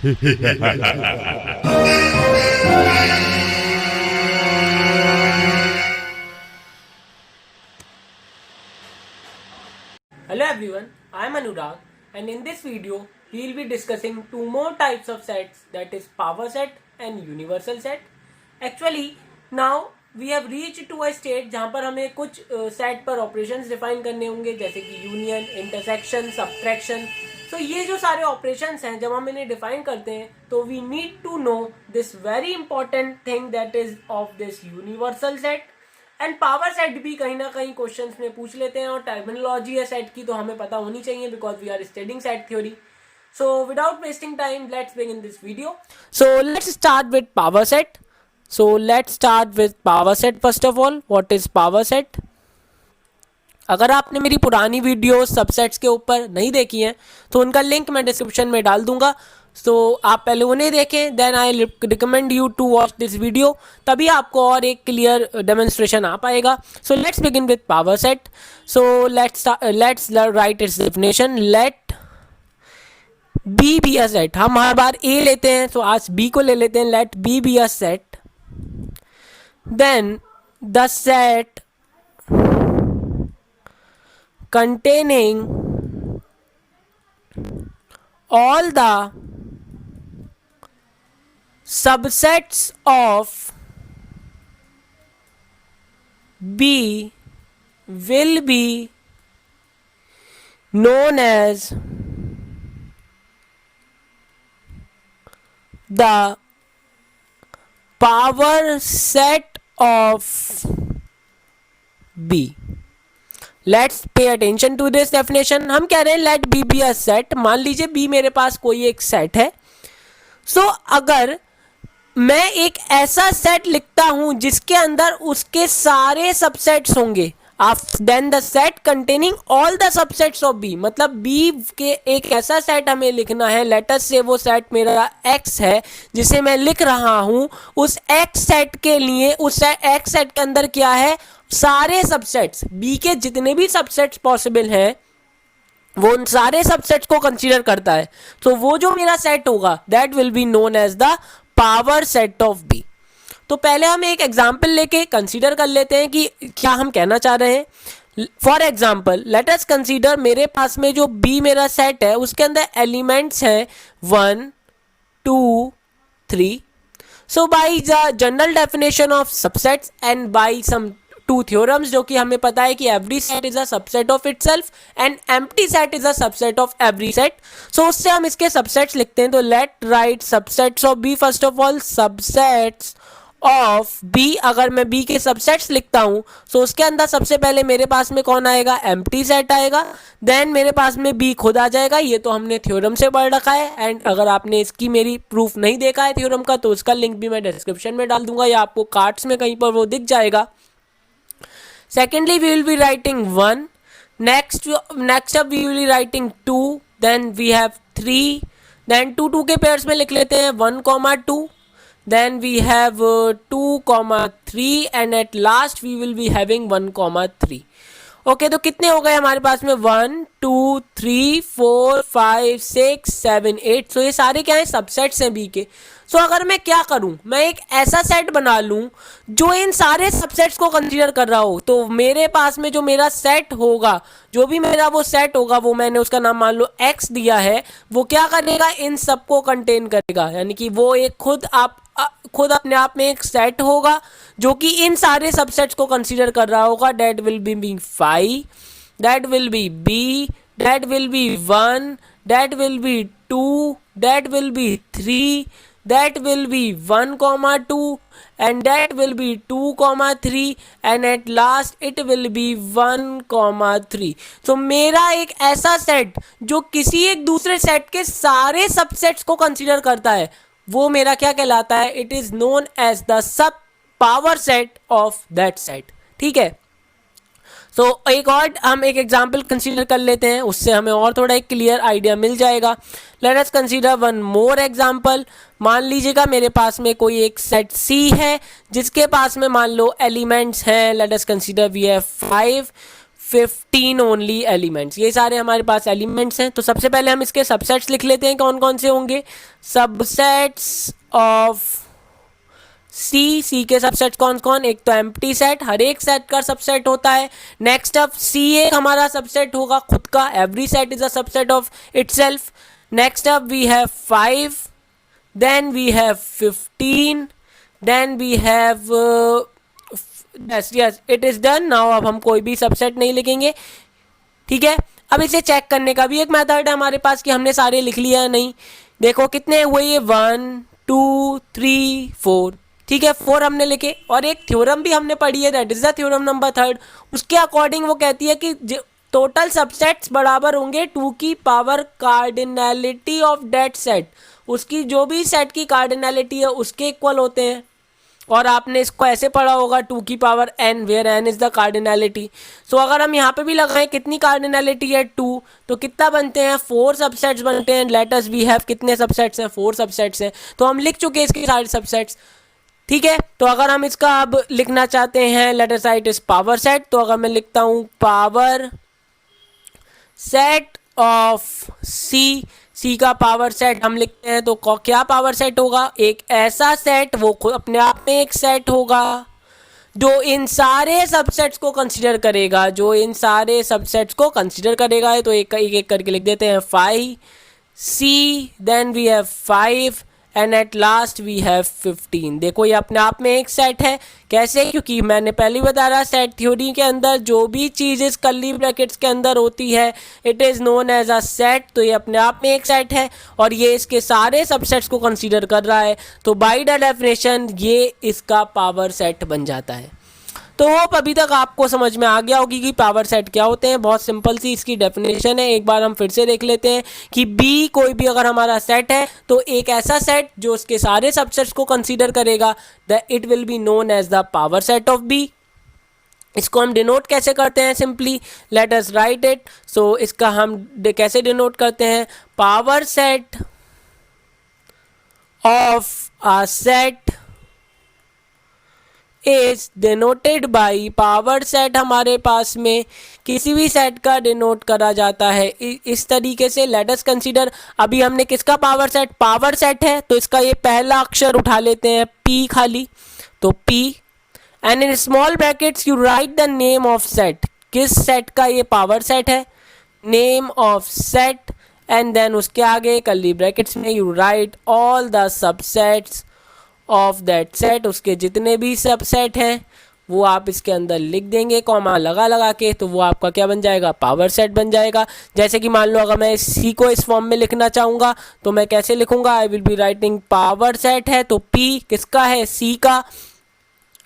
Hello everyone, I am Anurag, and in this video we will be discussing two more types of sets, that is power set and universal set. Actually now we have reached to a state जहाँ पर हमें कुछ set पर operations define करने होंगे, जैसे कि union, intersection, subtraction. तो ये जो सारे ऑपरेशंस हैं जब हम इन्हें डिफाइन करते हैं तो we need to know this very important thing that is of this universal set. And power set भी कहीं ना कहीं क्वेश्चंस में पूछ लेते हैं, और टर्मिनोलॉजी है सेट की तो हमें पता होनी चाहिए because we are studying set theory. So without wasting time let's begin this video. So let's start with power set. So let's start with power set first of all. What is power set? अगर आपने मेरी पुरानी video subsets के ऊपर नहीं देखी हैं तो उनका लिंक मैं डिस्क्रिप्शन में डाल दूंगा. तो आप पहले उन्हें देखें, then I recommend you to watch this video, तभी आपको और एक क्लियर डेमोन्स्ट्रेशन आ पाएगा. So let's begin with power set. So let's write its definition. Let B be a set. हम हर बार ए लेते हैं तो आज बी को ले लेते हैं. Let B be a set, then the set containing all the subsets of B will be known as the power set of B. Let's pay attention to this definition. हम कह रहे हैं let B be a set. मान लीजिए B मेरे पास कोई एक set है. So अगर मैं एक ऐसा सेट लिखता हूं जिसके अंदर उसके सारे सबसेट्स होंगे, then the set containing all the subsets of B, मतलब बी के एक ऐसा सेट हमें लिखना है. लेटस से वो सेट मेरा एक्स है जिसे मैं लिख रहा हूं. उस एक्स सेट के लिए उस एक्स सेट के अंदर क्या है, सारे सबसेट्स बी के जितने भी सबसेट्स पॉसिबल हैं वो उन सारे सबसेट्स को कंसीडर करता है. तो वो जो मेरा सेट होगा that will be known as the power set of B. तो पहले हम एक एग्जाम्पल लेके कंसीडर कर लेते हैं कि क्या हम कहना चाह रहे हैं. For example let us consider मेरे पास में जो बी मेरा सेट है उसके अंदर एलिमेंट्स हैं 1 2 3. So by the general definition of subsets and by some two theorems, जो कि हमें पता है कि every set is a subset of itself and empty set is a subset of every set. So उससे हम इसके सबसेट्स लिखते हैं. तो let write subsets of B. First of all subsets of B. अगर मैं बी के सबसेट्स लिखता हूं तो उसके अंदर सबसे पहले मेरे पास में कौन आएगा, एम्प्टी सेट आएगा. देन मेरे पास में बी खुद आ जाएगा. ये तो हमने थ्योरम से पढ़ रखा है, एंड अगर आपने इसकी मेरी प्रूफ नहीं देखा है थ्योरम का तो उसका लिंक भी मैं डिस्क्रिप्शन में डाल दूंगा या आपको कार्ड्स में कहीं पर वो दिख जाएगा. Secondly we will be writing 1. Next up we will be writing 2. Then we have 3. Then 2 के पेयर्स में लिख लेते हैं 1, 2. Then we have 2, 3 and at last we will be having 1, 3. Okay, तो कितने हो गए हमारे पास में 1 2 3 4 5 6 7 8. सो ये सारे क्या है, सबसेट्स हैं बी के. सो अगर मैं क्या करूं, मैं एक ऐसा सेट बना लूं जो इन सारे सबसेट्स को कंसीडर कर रहा हो. तो मेरे पास में जो मेरा सेट होगा, जो भी मेरा वो सेट होगा, वो मैंने उसका नाम मान लो एक्स दिया है, वो क्या करेगा, इन सबको कंटेन करेगा. यानी कि वो एक खुद अपने आप में एक सेट होगा जो कि इन सारे सबसेट्स को कंसीडर कर रहा होगा. That will be 5, that will be B, that will be 1, that will be 2, that will be 3, that will be 1, 2 and that will be 2, 3 and at last it will be 1, 3. तो मेरा एक ऐसा set जो किसी एक दूसरे सेट के सारे सबसेट्स को कंसीडर करता है वो मेरा क्या कहलाता है, it is known as the sub power set of that set. ठीक है. तो एक और हम एक एग्जाम्पल कंसीडर कर लेते हैं, उससे हमें और थोड़ा एक क्लियर आइडिया मिल जाएगा. Let us consider one more example. मान लीजिएगा मेरे पास में कोई एक सेट सी है जिसके पास में मान लो एलिमेंट्स हैं. Let us consider we have 15 only elements. ये सारे हमारे पास एलिमेंट्स हैं। तो सबसे पहले हम इसके सबसेट्स लिख लेते हैं, कौन कौन से होंगे। सबसेट्स ऑफ सी के सबसेट कौन कौन, एक तो एम्प्टी सेट, हर एक सेट का सबसेट होता है। नेक्स्ट अप सी एक हमारा सबसेट होगा खुद का, every set is a subset of itself. Next up we have 5, then we have 15, then we have yes it is done now. अब हम कोई भी सबसेट नहीं लिखेंगे, ठीक है। अब इसे चेक करने का भी एक मेथड है हमारे पास कि हमने सारे लिख लिया है नहीं। देखो कितने हुए ये 1 2 3 4, ठीक है 4 हमने लिखे। और एक थ्योरम भी हमने पढ़ी है, that is the theorem number 3। उसके अकॉर्डिंग वो कहती है कि टोटल सबसेट्स बराबर होंगे 2 की power cardinality of that set. उसकी जो भी सेट की कार्डिनैलिटी है उसके इक्वल होते हैं। और आपने इसको ऐसे पढ़ा होगा 2 की power n, where n is the cardinality. So अगर हम यहाँ पे भी लगाएं कितनी कार्डिनैलिटी है 2, तो कितना बनते हैं 4 सबसेट्स बनते हैं। लेट अस वी हैव कितने सबसेट्स हैं, 4 सबसेट्स हैं। तो हम लिख चुके हैं इसके सारे सबसेट्स, ठीक है। तो अगर हम इसका अब लिखना चाहते हैं, let us right is power set. तो अगर मैं लिखता हूँ पावर सेट ऑफ सी का पावर सेट हम लिखते हैं, तो क्या पावर सेट होगा, एक ऐसा सेट, वो खुद अपने आप में एक सेट होगा जो इन सारे सबसेट्स को कंसीडर करेगा, जो इन सारे सबसेट्स को कंसीडर करेगा। तो एक एक करके लिख देते हैं 5 C, then we have 5 and at last we have 15। देखो ये अपने आप में एक सेट है। कैसे, क्योंकि मैंने पहले बता रहा सेट थ्योरी के अंदर जो भी चीज़ इस कर्ली ब्रैकेट्स के अंदर होती है it is known as a set. तो ये अपने आप में एक सेट है और ये इसके सारे सबसेट्स को कंसीडर कर रहा है। तो बाय द डेफिनेशन ये इसका पावर सेट बन जाता है। तो होप अभी तक आपको समझ में आ गया होगी कि पावर सेट क्या होते हैं। बहुत सिंपल सी इसकी डेफिनेशन है, एक बार हम फिर से देख लेते हैं कि बी कोई भी अगर हमारा सेट है तो एक ऐसा सेट जो उसके सारे सबसेट्स को कंसीडर करेगा, the it will be known as the power set of B. इसको हम डिनोट कैसे करते हैं, simply let us write it. So इसका हम कैसे डिनोट करते हैं, power set of a set is denoted by, power set हमारे पास में किसी भी सेट का डिनोट करा जाता है इस तरीके से। लेट अस कंसीडर, अभी हमने किसका पावर सेट है तो इसका ये पहला अक्षर उठा लेते हैं P खाली, तो P and in small brackets you write the name of set. किस सेट का ये पावर सेट है, name of set, and then उसके आगे कर्ली ब्रैकेट्स में you write all the subsets of that set. उसके जितने भी सबसेट हैं वो आप इसके अंदर लिख देंगे कॉमा लगा के, तो वो आपका क्या बन जाएगा, पावर सेट बन जाएगा। जैसे कि मान लो अगर मैं सी को इस फॉर्म में लिखना चाहूँगा तो मैं कैसे लिखूँगा, I will be writing power set है तो पी किसका है, सी का,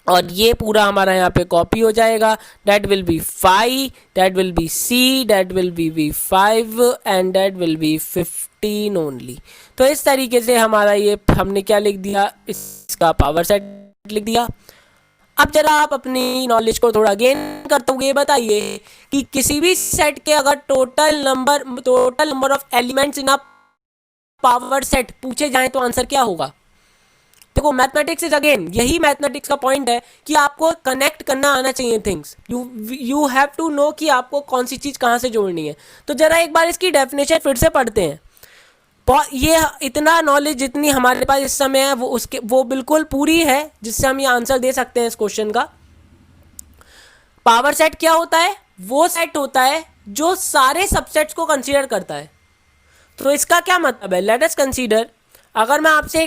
और ये पूरा हमारा यहाँ पे कॉपी हो जाएगा। That will be 5, that will be C, that will be 5 and that will be 15 only. तो इस तरीके से हमारा ये हमने क्या लिख दिया, इसका पावर सेट लिख दिया। अब जरा आप अपनी नॉलेज को थोड़ा गेन करते हुए बताइए कि किसी भी सेट के अगर total number of elements in a power set पूछे जाएं तो आंसर क्या होगा। देखो मैथमेटिक्स इज अगेन, यही मैथमेटिक्स का पॉइंट है कि आपको कनेक्ट करना आना चाहिए things. You have to know कि आपको कौन सी चीज़ कहाँ से जोड़नी है। तो जरा एक बार इसकी डेफिनेशन फिर से पढ़ते हैं। ये इतना नॉलेज जितनी हमारे पास इस समय है वो बिल्कुल पूरी है जिससे हम ये आंसर दे सकते हैं इस क्वेश्चन का। पावर सेट क्या होता है, वो सेट होता है जो सारे सबसेट्स को कंसीडर करता है। तो इसका क्या मतलब है, लेट अस कंसीडर, अगर मैं आपसे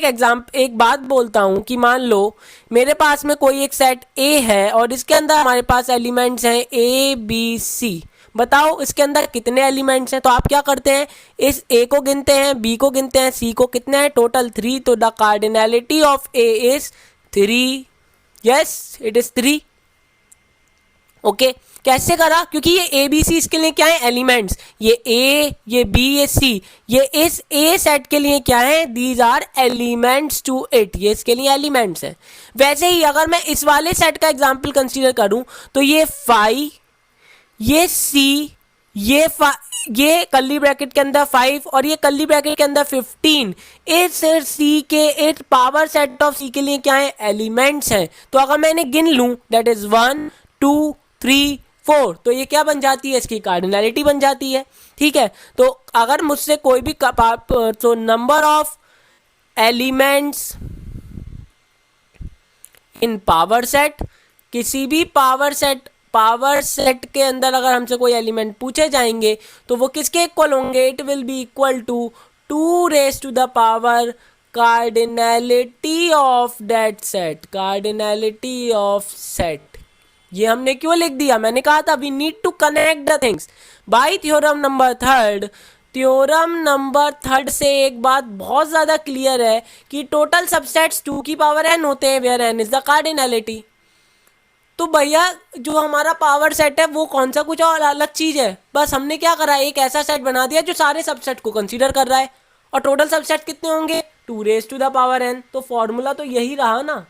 एक बात बोलता हूं कि मान लो मेरे पास में कोई एक सेट ए है और इसके अंदर हमारे पास एलिमेंट्स हैं ए बी सी, बताओ इसके अंदर कितने एलिमेंट्स हैं। तो आप क्या करते हैं, इस ए को गिनते हैं, बी को गिनते हैं, सी को, कितने हैं टोटल 3। तो the cardinality of A is 3, yes it is 3। Okay कैसे करा, क्योंकि ये ए बी सी इसके लिए क्या है, एलिमेंट्स। ये ए, ये बी, ये सी, ये इस ए सेट के लिए क्या है, these are elements to it, ये इसके लिए एलिमेंट्स हैं। वैसे ही अगर मैं इस वाले सेट का एग्जांपल कंसीडर करूं तो ये 5, ये सी, ये कर्ली ब्रैकेट के अंदर 5 और ये कर्ली ब्रैकेट के अंदर 15, इस सी के इस पावर सेट ऑफ सी के लिए क्या है, एलिमेंट्स हैं। तो अगर मैं इन्हें गिन लूं दैट इज 1 2 3 4, तो ये क्या बन जाती है, इसकी कार्डिनैलिटी बन जाती है। ठीक है, तो अगर मुझसे कोई भी तो number of elements in power set, किसी भी पावर सेट के अंदर अगर हमसे कोई एलिमेंट पूछे जाएंगे तो वो किसके इक्वल होंगे, it will be equal to 2 raise to the power cardinality of that set, cardinality of set. ये हमने क्यों लिख दिया, मैंने कहा था we need to connect the things by theorem number third. Theorem number third से एक बात बहुत ज़्यादा क्लियर है कि टोटल सबसेट्स 2 की पावर n होते हैं, where n is the cardinality. तो भैया जो हमारा पावर सेट है वो कौन सा कुछ और अलग चीज़ है, बस हमने क्या करा, एक ऐसा सेट बना दिया जो सारे सबसेट को कंसीडर कर रहा है। और टोटल सबसेट कितने होंगे, 2 raise to the power n। तो फॉर्मूला तो यही रहा ना।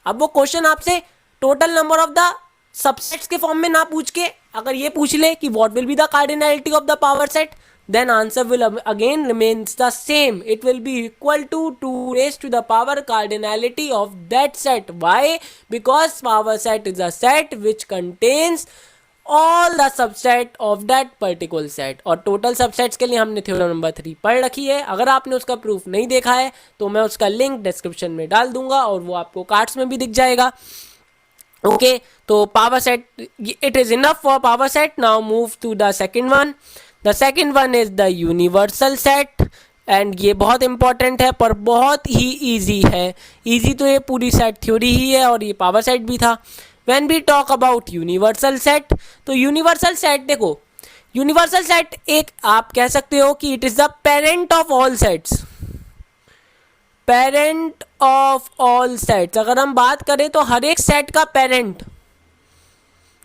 अब वो क्वेश्चन आपसे total number of the subsets के फॉर्म में ना पूछ के अगर ये पूछ ले कि what will be the cardinality of the power set, then answer will again remains the same. It will be equal to 2 raised to the power cardinality of that set. Why? Because power set is a set which contains all the subset of that particular set. और total subsets के लिए हमने theorem number 3 पढ़ रखी है। अगर आपने उसका प्रूफ नहीं देखा है तो मैं उसका लिंक डिस्क्रिप्शन में डाल दूंगा और वो आपको कार्ड्स में भी दिख जाएगा। ओके, तो power set, it is enough for power set. Now move to the second one. The second one is the universal set, and ये बहुत इंपॉर्टेंट है पर बहुत ही ईजी है। ईजी तो ये पूरी सेट थ्योरी ही है और ये पावर सेट भी था। When we talk about universal set, तो यूनिवर्सल सेट देखो, यूनिवर्सल सेट एक आप कह सकते हो कि it is the parent of all sets, parent of all sets. अगर हम बात करें तो हर एक सेट का पेरेंट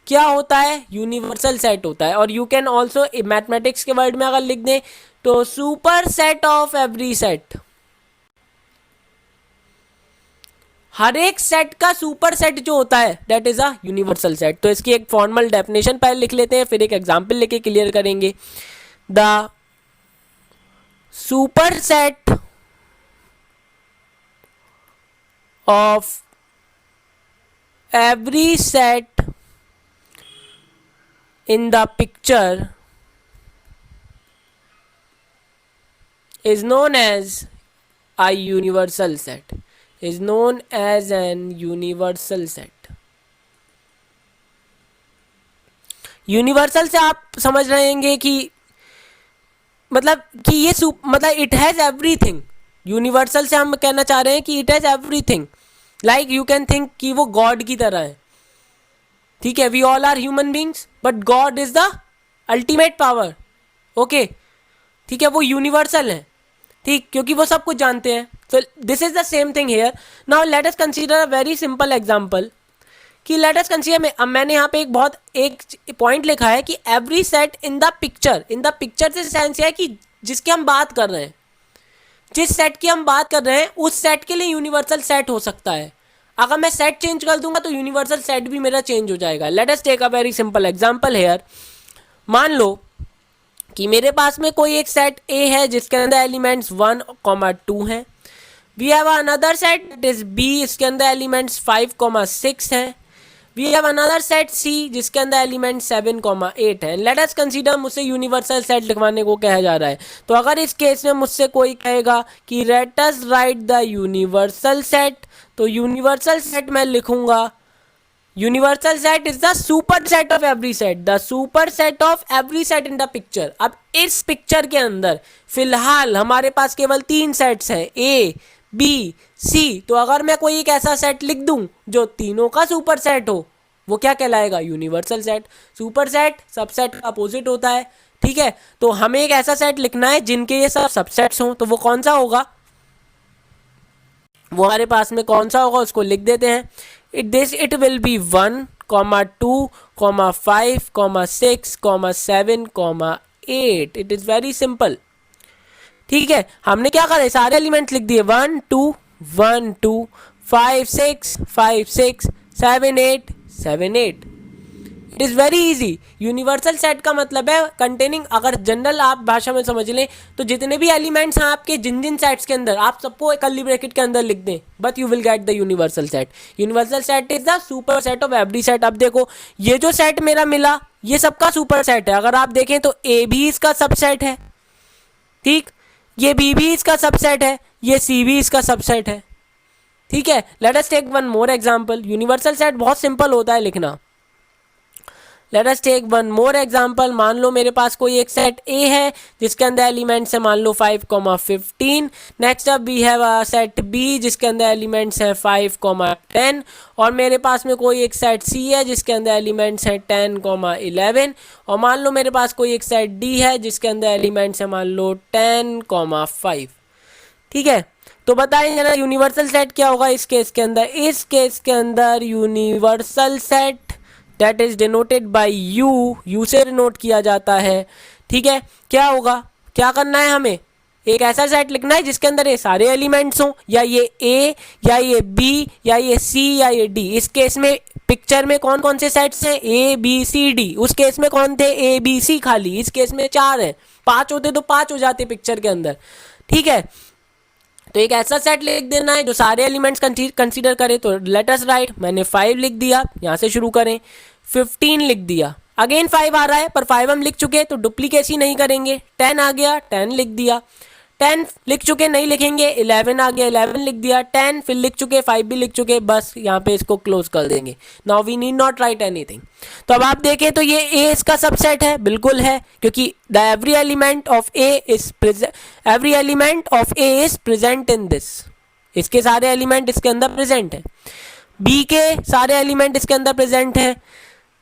क्या होता है, यूनिवर्सल सेट होता है। और यू कैन ऑल्सो मैथमेटिक्स के वर्ड में अगर लिख दें तो super set of every set, हर एक सेट का सुपर सेट जो होता है that is a universal set. तो इसकी एक फॉर्मल डेफिनेशन पहले लिख लेते हैं, फिर एक एग्जांपल लेके क्लियर करेंगे। The super set of every set in the picture is known as a universal set, is known as an universal set। Universal से आप समझ रहे हैं कि मतलब कि ये मतलब इट हैज एवरीथिंग। यूनिवर्सल से हम कहना चाह रहे हैं कि it has everything, like you can think कि वो गॉड की तरह है। ठीक है, we all are human beings but God is the ultimate power. Okay, ठीक है, वो यूनिवर्सल है, ठीक, क्योंकि वो सब कुछ जानते हैं। So this is the same thing here. Now let us consider a very simple example कि लेट अस कंसीडर, मैंने यहाँ पे एक पॉइंट लिखा है कि every set in the picture से सेंस है कि जिसकी हम बात कर रहे हैं, जिस सेट की हम बात कर रहे हैं उस सेट के लिए यूनिवर्सल सेट हो सकता है। अगर मैं सेट चेंज कर दूंगा तो यूनिवर्सल सेट भी मेरा चेंज हो जाएगा। Let us take a very simple example here. मान लो कि मेरे पास में कोई एक सेट ए है जिसके अंदर एलिमेंट्स 1, 2 हैं। We have another set that is B, इसके अंदर एलिमेंट्स 5, 6 हैं। We have another set C जिसके अंदर एलिमेंट 7, 8 है। लेट अस कंसीडर मुझसे यूनिवर्सल सेट लिखवाने को कहा जा रहा है। तो अगर इस केस में मुझसे कोई कहेगा कि late us right the universal set, तो यूनिवर्सल सेट मैं लिखूंगा, universal set is the super set of every set, the super set of every set in the picture. अब इस पिक्चर के अंदर फिलहाल हमारे पास केवल 3 सेट्स हैं, ए, बी, सी। तो अगर मैं कोई एक ऐसा सेट लिख दूं जो तीनों का सुपर सेट हो, वो क्या कहलाएगा, universal set. Super set subset का अपोजिट होता है। ठीक है, तो हमें एक ऐसा सेट लिखना है जिनके ये सब सबसेट्स हों, तो वो कौन सा होगा, वो हमारे पास में कौन सा होगा उसको लिख देते हैं। It will be 1, 2, 5, 6, 7, 8। It is very simple. ठीक है, हमने क्या करा, सारे एलिमेंट्स लिख दिए, 1, 2, 1, 2, 5, 6, 5, 6, 7, 8, 7, 8। It is very easy. Universal set का मतलब है कंटेनिंग, अगर जनरल आप भाषा में समझ लें तो जितने भी एलिमेंट्स हैं आपके जिन जिन सेट्स के अंदर, आप सबको एक कर्ली ब्रैकेट के अंदर लिख दें, but you will get the universal set. Universal set is the super set of every set. अब देखो ये जो सेट मेरा मिला ये सबका सुपर सेट है। अगर आप देखें तो ए भी इसका सबसेट है, ठीक, ये बी भी इसका सबसेट है, ये सी भी इसका सबसेट है, ठीक है। Let us take one more example. Universal set बहुत सिंपल होता है लिखना। Let us take one more example. मान लो मेरे पास कोई एक सेट ए है जिसके अंदर एलिमेंट्स है मान लो 5,15। Next up we have a set B जिसके अंदर एलिमेंट्स है 5,10 और मेरे पास में कोई एक सेट सी है जिसके अंदर एलिमेंट्स है 10,11 और मान लो मेरे पास कोई एक सेट डी है जिसके अंदर एलिमेंट्स है मान लो 10,5। ठीक है, तो बताएं जरा यूनिवर्सल सेट क्या होगा इस केस के अंदर। इस केस के अंदर universal set that is denoted by you से डिनोट किया जाता है। ठीक है, क्या होगा, क्या करना है हमें, एक ऐसा सेट लिखना है जिसके अंदर ये सारे एलिमेंट्स हों, या ये ए या ये बी या ये सी या ये डी। इस केस में पिक्चर में कौन कौन से सेट्स हैं, ए बी सी डी। उस केस में कौन थे, ए बी सी खाली। इस केस में 4 हैं, 5 होते तो 5 हो जाते पिक्चर के अंदर। ठीक है, तो एक ऐसा सेट लिख देना है जो सारे एलिमेंट्स कंसीडर करे। तो लेट अस राइट, मैंने 5 लिख दिया, यहाँ से शुरू करें, 15 लिख दिया, अगेन 5 आ रहा है पर 5 हम लिख चुके तो डुप्लीकेसी नहीं करेंगे। 10 आ गया, 10 लिख दिया, 10 लिख चुके नहीं लिखेंगे। 11 आ गया, 11 लिख दिया, 10 फिर लिख चुके, 5 भी लिख चुके, बस यहाँ पे इसको क्लोज कर देंगे। Now we need not write anything. तो अब आप देखें तो ये ए इसका सबसेट है, बिल्कुल है, क्योंकि the every element of A is present in this. इसके सारे एलिमेंट इसके अंदर प्रेजेंट है। बी के सारे एलिमेंट इसके अंदर प्रेजेंट है,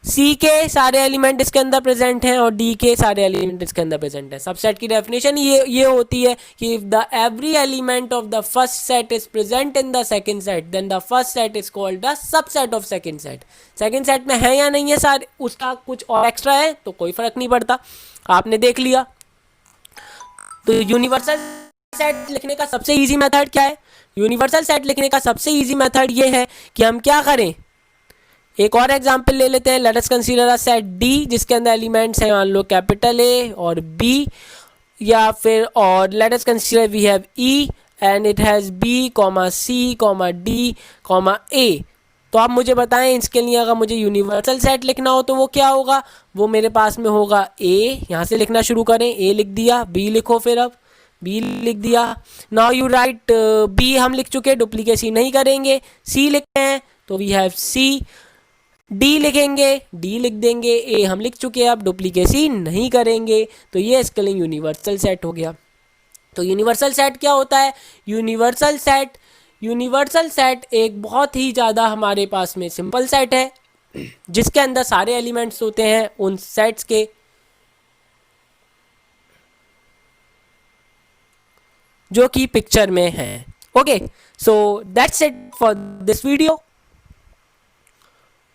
सी के सारे एलिमेंट इसके अंदर प्रेजेंट हैं और डी के सारे एलिमेंट इसके अंदर प्रेजेंट है। सबसेट की डेफिनेशन ये होती है कि if the every element of the first set is present in the second set then the first set is called the subset of second set. Second set में है या नहीं है सारे, उसका कुछ और एक्स्ट्रा है तो कोई फर्क नहीं पड़ता, आपने देख लिया। तो यूनिवर्सल सेट लिखने का सबसे इजी मेथड क्या है, यूनिवर्सल सेट लिखने का सबसे इजी मेथड ये है कि हम क्या करें, एक और एग्जांपल ले लेते हैं। Let us consider a set D जिसके अंदर एलिमेंट्स हैं मान लो कैपिटल ए और बी, या फिर और let us consider we have E and it has B comma C comma D comma A. तो आप मुझे बताएं इसके लिए अगर मुझे यूनिवर्सल सेट लिखना हो तो वो क्या होगा, वो मेरे पास में होगा ए, यहाँ से लिखना शुरू करें, ए लिख दिया, बी लिखो, फिर अब बी लिख दिया। नाउ यू राइट, बी हम लिख चुके, डुप्लीकेसी नहीं करेंगे। सी लिखते हैं तो वी हैव सी, डी लिखेंगे, डी लिख देंगे, ए हम लिख चुके, अब डुप्लीकेसी नहीं करेंगे। तो ये इसके लिए यूनिवर्सल सेट हो गया। तो यूनिवर्सल सेट क्या होता है, यूनिवर्सल सेट एक बहुत ही ज़्यादा हमारे पास में सिंपल सेट है जिसके अंदर सारे एलिमेंट्स होते हैं उन सेट्स के जो कि पिक्चर में हैं। Okay, so that's it for this video.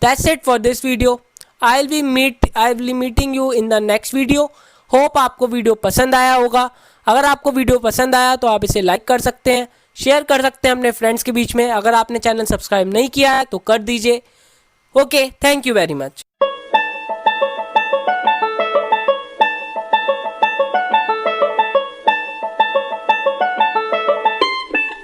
That's it for this video. I'll be meeting you in the next video. Hope आपको वीडियो पसंद आया होगा। अगर आपको वीडियो पसंद आया तो आप इसे लाइक कर सकते हैं, शेयर कर सकते हैं अपने फ्रेंड्स के बीच में। अगर आपने चैनल सब्सक्राइब नहीं किया है तो कर दीजिए। Okay, thank you very much.